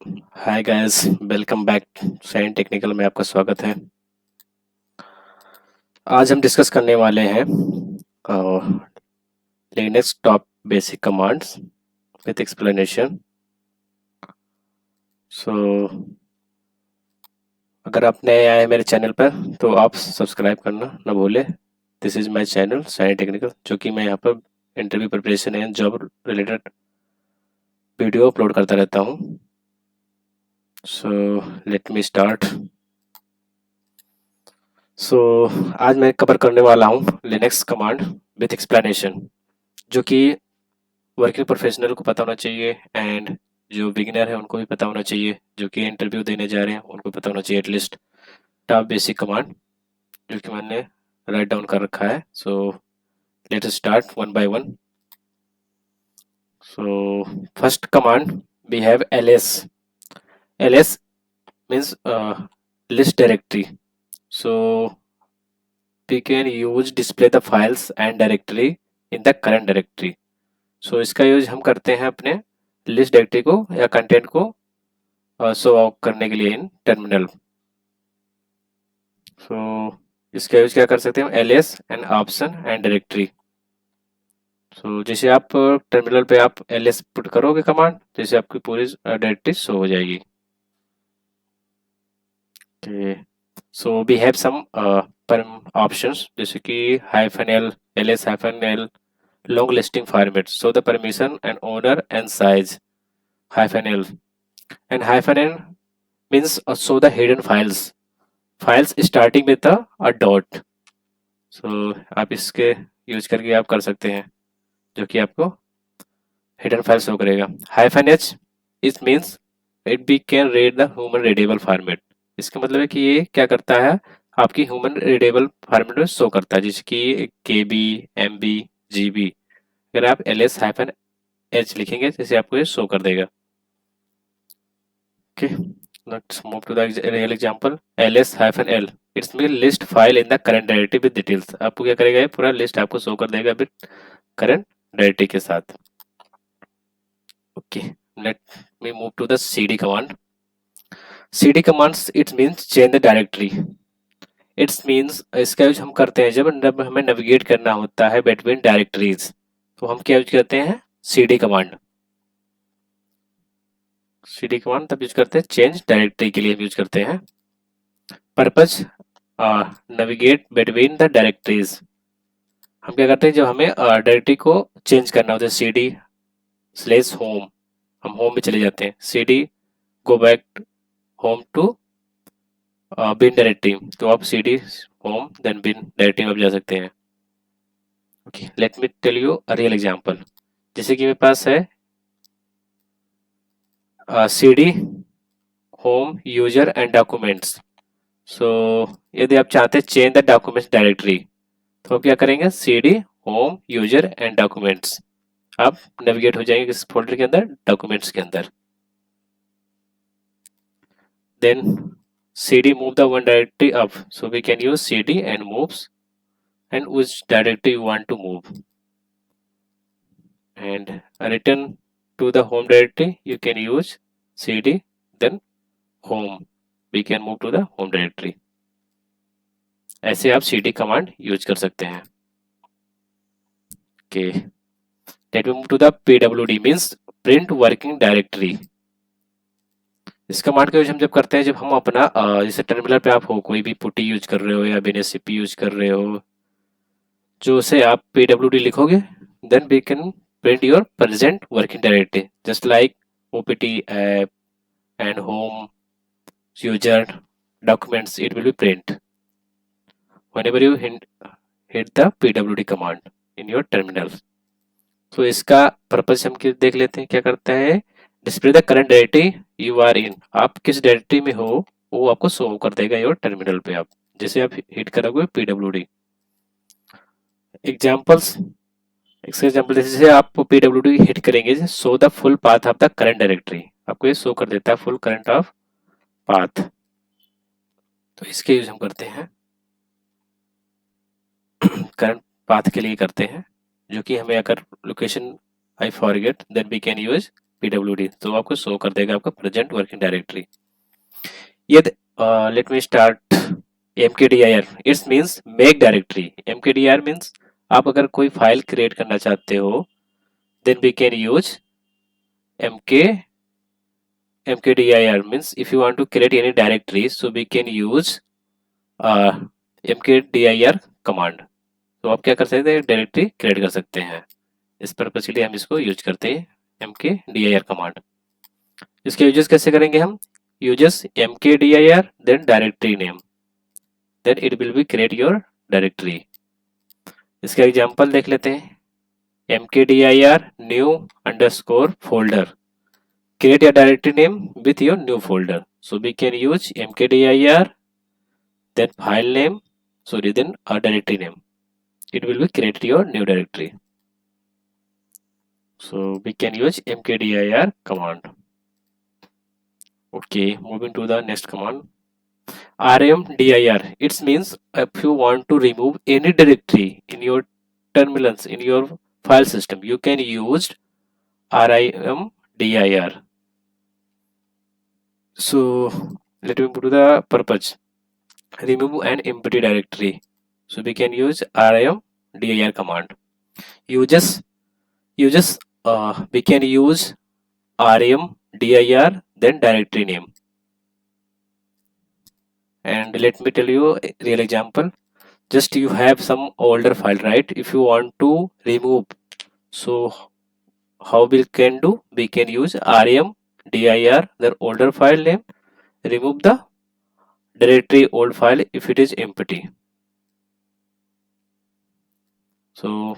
Hi guys, welcome back. Science technical में आपका स्वागत है। आज हम डिस्कस करने वाले हैं Linux top basic commands with explanation. So अगर आप नए आए हैं मेरे चैनल पर तो आप सब्सक्राइब करना ना भूलें। This is my channel science technical, जो कि मैं यहाँ पर interview preparation and job related video upload करता रहता हूँ। So let me start. सो आज मैं कवर करने वाला हूँ लिनक्स कमांड विथ एक्सप्लेनेशन, जो कि वर्किंग प्रोफेशनल को पता होना चाहिए एंड जो बिगिनर है उनको भी पता होना चाहिए, जो कि इंटरव्यू देने जा रहे हैं उनको पता होना चाहिए एटलीस्ट टॉप बेसिक कमांड, जो कि मैंने राइट डाउन कर रखा है। So let us start one by one. So first command we have ls. ls means list directory. So we can use display the files and directory in the current directory. So इसका use हम करते हैं अपने list directory को या content को show out करने के लिए इन टर्मिनल। सो इसका यूज क्या कर सकते हैं हम, alias and option and directory. So जैसे आप टर्मिनल पे आप एलियास पुट करोगे कमांड, जैसे आपकी पूरी डायरेक्टरी शो हो जाएगी। Okay, so we have some options, जैसे कि hyphen l, alias hyphen l, long listing format, so the permission and owner and size, hyphen l and hyphen n means show the hidden files starting with a dot. So आप इसके use करके आप कर सकते हैं, जो कि आपको हिडन फाइल शो करेगा। Hyphen h it means it be can read the human readable format. इसका मतलब है कि ये क्या करता है, आपकी ह्यूमन रीडेबल फॉर्मेट में शो करता है, जैसे कि K B, M B, G B. अगर आप एल एस हाइफन एच लिखेंगे जैसे आपको ये शो कर देगा। Okay, let's move to the real example. ls-l, it's mean list file in the current directory with details. आपको क्या करेगा, ये पूरा लिस्ट आपको शो कर देगा विद करंट डायरेक्टरी के साथ। Okay, let me move to the cd command. cd commands it means change the directory. It means इसका यूज हम करते हैं जब हमें नेविगेट करना होता है बिटवीन डायरेक्टरीज, तो हम क्या यूज करते हैं, cd कमांड। cd कमांड तब यूज करते हैं चेंज डायरेक्टरी के लिए यूज करते हैं। Purpose navigate between the directories. हम क्या करते हैं जब हमें डायरेक्टरी को चेंज करना होता है, सी डी स्लेस होम, हम होम में चले जाते हैं, C D go back home to bin directory, तो आप C D home then bin directory में आप जा सकते हैं। Okay, let me tell you a real example. जैसे कि मेरे पास है C D home user and documents. So यदि आप चाहते हैं चेंज द डॉक्यूमेंट्स डायरेक्टरी, तो आप क्या करेंगे, c D home user and documents, आप नेविगेट हो जाएंगे किस फोल्डर के अंदर, डॉक्यूमेंट्स के अंदर। Then cd move the one directory up, so we can use cd and moves and which directory you want to move, and return to the home directory you can use cd then home, we can move to the home directory। ऐसे आप cd command use कर सकते हैं। Okay, let me move to the pwd means print working directory। इस कमांड का use हम जब करते हैं जब हम अपना जैसे टर्मिनल पे आप हो, कोई भी पुट्टी यूज कर रहे हो या बिनएससीपी यूज कर रहे हो, जो से आप pwd लिखोगे, then we can print your present working directory just like opt app and home user documents, it will be print whenever you hit the pwd command in your terminal। तो इसका purpose हम देख लेते हैं क्या करता है, display the current directory you are in, आप किस डायरेक्टरी में हो वो आपको शो कर देगा योर टर्मिनल पे, आप जैसे आप हिट करोगे pwd। एग्जांपल्स, इसका एग्जांपल जैसे आप pwd हिट करेंगे, show the full path of the current directory, आपको ये शो कर देता है फुल करंट ऑफ पाथ। तो इसके यूज हम करते हैं करंट पाथ के लिए करते हैं, जो कि हमें अगर location I forget then we can use pwd, तो आपको शो कर देगा आपका प्रेजेंट वर्किंग डायरेक्टरी। ये let me start mkdir, it's means make directory. mkdir means आप अगर कोई फाइल क्रिएट करना चाहते हो, then we can use mk mkdir means if you want to create any directory, so we can use uh, mkdir command। तो आप क्या कर सकते हैं, डायरेक्टरी क्रिएट कर सकते हैं। इस पर्पज के लिए हम इसको यूज करते हैं mkdir कमांड। इसके यूजेस कैसे करेंगे हम, uses mkdir then directory name, then it will be create your directory. इसका एग्जांपल देख लेते हैं, mkdir new underscore folder, create a directory name with your new folder, so we can use mkdir then file name, sorry, then a directory name, it will be create your new directory, so we can use mkdir command। Okay, moving to the next command, rmdir, it means if you want to remove any directory in your terminals, in your file system, you can use rmdir। So let me put to the purpose, remove an empty directory, so we can use rmdir command। Uses we can use rmdir then directory name, and let me tell you a real example, just you have some older file, right? If you want to remove, so how we can do, we can use rmdir the older file name, remove the directory old file if it is empty। So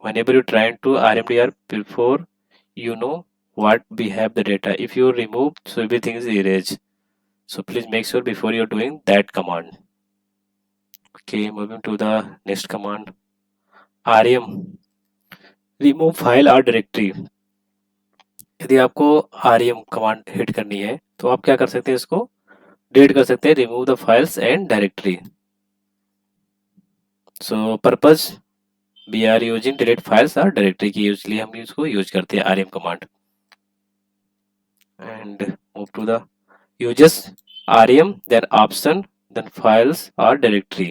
whenever you try to rmdir, before you know what we have the data, if you remove, so everything is erased, so please make sure before you're doing that command। Okay, moving to the next command, rm remove file or directory। यदि आपको rm command hit करनी है, तो आप क्या कर सकते हैं, इसको डिलीट कर सकते हैं, remove the files and directory. So purpose we are using delete files और डायरेक्टरी की, यूजली हम इसको यूज करते हैं rm command. And move to the uses, rm then option then files or directory,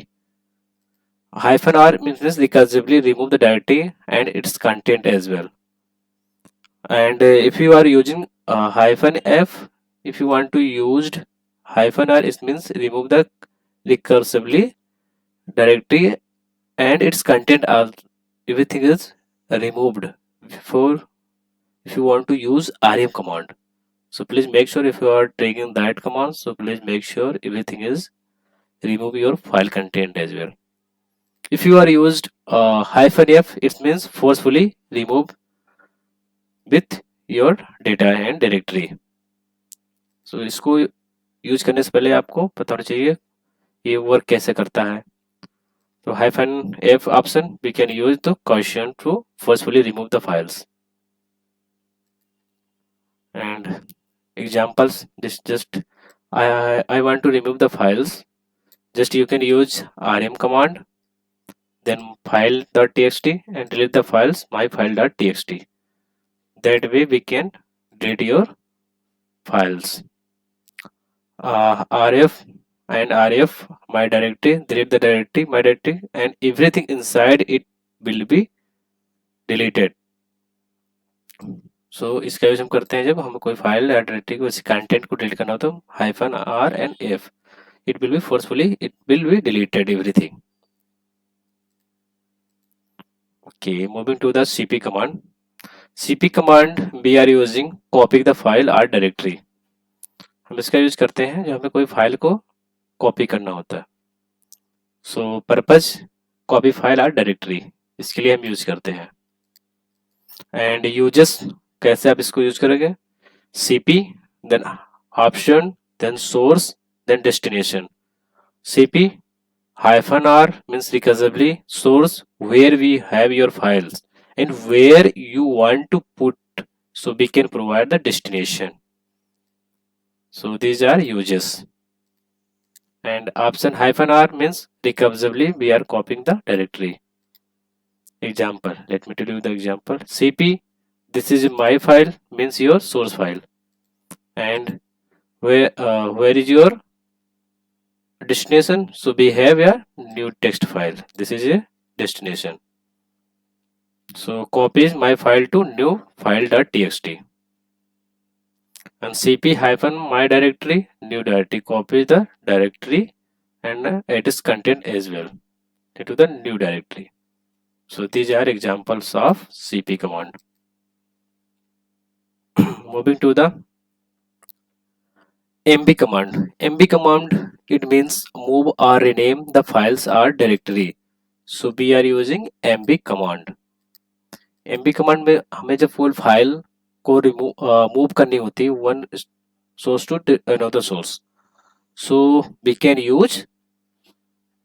hyphen r means recursively remove the directory and its content as well, and if you are using hyphen f, if you want to use hyphen r, it means remove the recursively directory and its content are, everything is removed before if you want to use rm command। So please make sure if you are taking that command, so please make sure everything is remove your file content as well। if you are used hyphen f, it means forcefully remove with your data and directory। so इसको use करने से पहले आपको पता होना चाहिए ये work कैसे करता है। तो hyphen f option we can use the caution to forcefully remove the files, and examples, this just I want to remove the files, just you can use rm command then file.txt and delete the files myfile.txt, that way we can delete your files। rf and rf my directory, delete the directory my directory and everything inside it will be deleted। so इसका use हम करते हैं जब हमें कोई file या directory को इस कंटेंट को डिलीट करना हो, तो hyphen R and F, it will be forcefully it will be deleted everything. Okay, moving to the cp command, cp command we are using copy the file or directory, हम इसका use करते हैं जब हमें कोई फाइल को copy करना होता है। So purpose copy file or directory, इसके लिए हम यूज करते हैं। एंड यूजेस कैसे आप इसको यूज करेंगे, cp then option then source then destination। cp hyphen r means recursively source where we have your files and where you want to put, so we can provide the destination। so these are uses, and option hyphen r means recursively we are copying the directory। example, let me tell you the example, cp This is my file means your source file, and where is your destination? So we have a new text file. This is a destination. So copies my file to new file.txt, and cp hyphen my directory new directory copies the directory and its content as well into the new directory. So these are examples of cp command. Moving to the mb command. mb command, it means move or rename the files or directory. So we are using mb command. mb command में हमें जब full file को move करनी होती है one source to another source, so we can use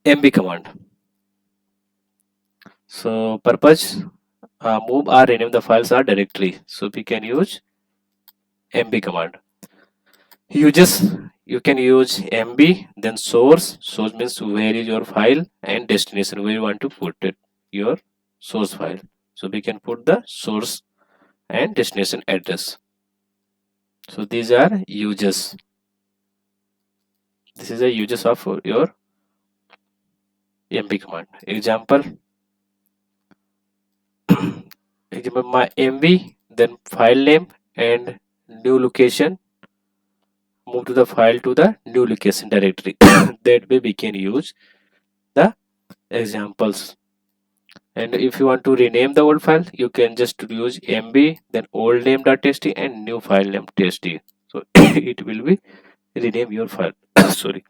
mb command. So purpose, move or rename the files or directory, so we can use mb command. Uses, you can use mb, then source means where is your file, and destination where you want to put it your source file. So we can put the source and destination address. So these are uses. This is a uses of your mb command. Example my mv, then file name and new location, move to the file to the new location directory. That way we can use the examples. And if you want to rename the old file, you can just use mb, then old name.txt and new file name txt. So it will be rename your file. Sorry.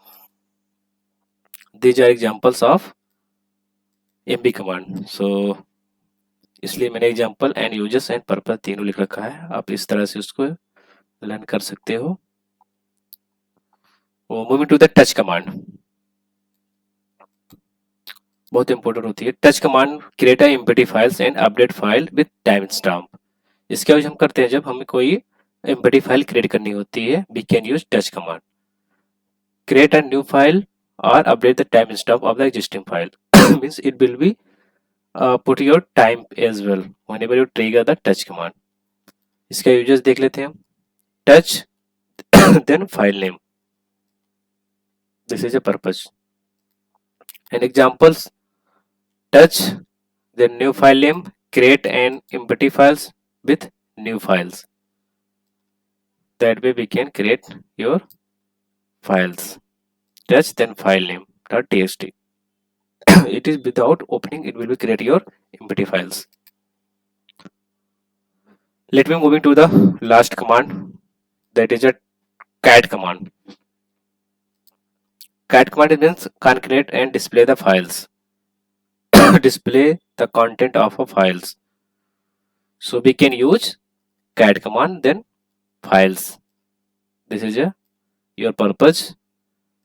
These are examples of mb command. So इसलिए मैंने example and users and purpose तीनों लिख रखा है. आप इस तरह से उसको लर्न कर सकते हो. Moving to the touch command, बहुत इंपॉर्टेंट होती है. Touch command create empty files and update file with time stamp. इसका यूज हम करते हैं जब हमें कोई एम्प्टी फाइल क्रिएट करनी होती है. We can use touch command. Create a new file or update the timestamp of the existing file. Means it will be put your time as well whenever you trigger the touch command. इसका uses देख लेते हैं. touch then file name, this is a purpose. And examples: touch then new file name, create an empty files with new files. That way we can create your files. Touch then file name .txt. It is without opening, it will be create your empty files. Let me moving to the last command, that is a cat command. Cat command means concatenate and display the files. Display the content of a files. So we can use cat command then files. This is your purpose,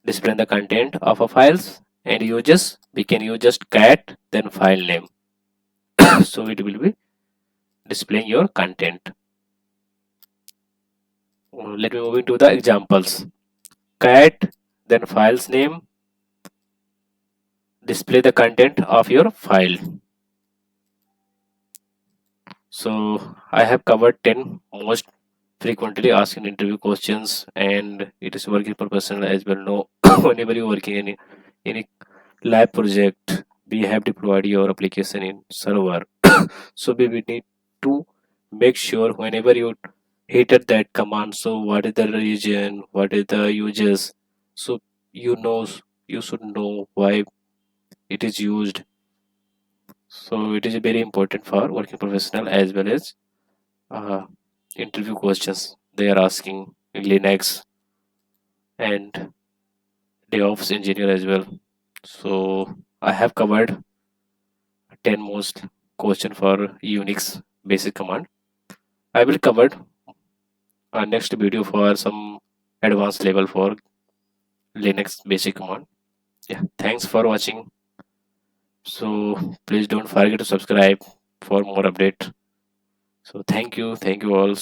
displaying the content of a files, and uses we can use just cat then file name. So it will be displaying your content. Let me move into the examples. Cat then files name, display the content of your file. So I have covered 10 most frequently asked in interview questions, and it is working professional as well. No, whenever you working in any lab project, we have deployed your application in server. So we will need to make sure whenever you hit at that command, so what is the region, what is the uses, so you should know why it is used. So it is very important for working professional as well as interview questions they are asking in Linux and DevOps engineer as well. So I have covered 10 most question for Unix basic command. I will cover a next video for some advanced level for Linux basic command. Yeah, thanks for watching. So please don't forget to subscribe for more update. So thank you all.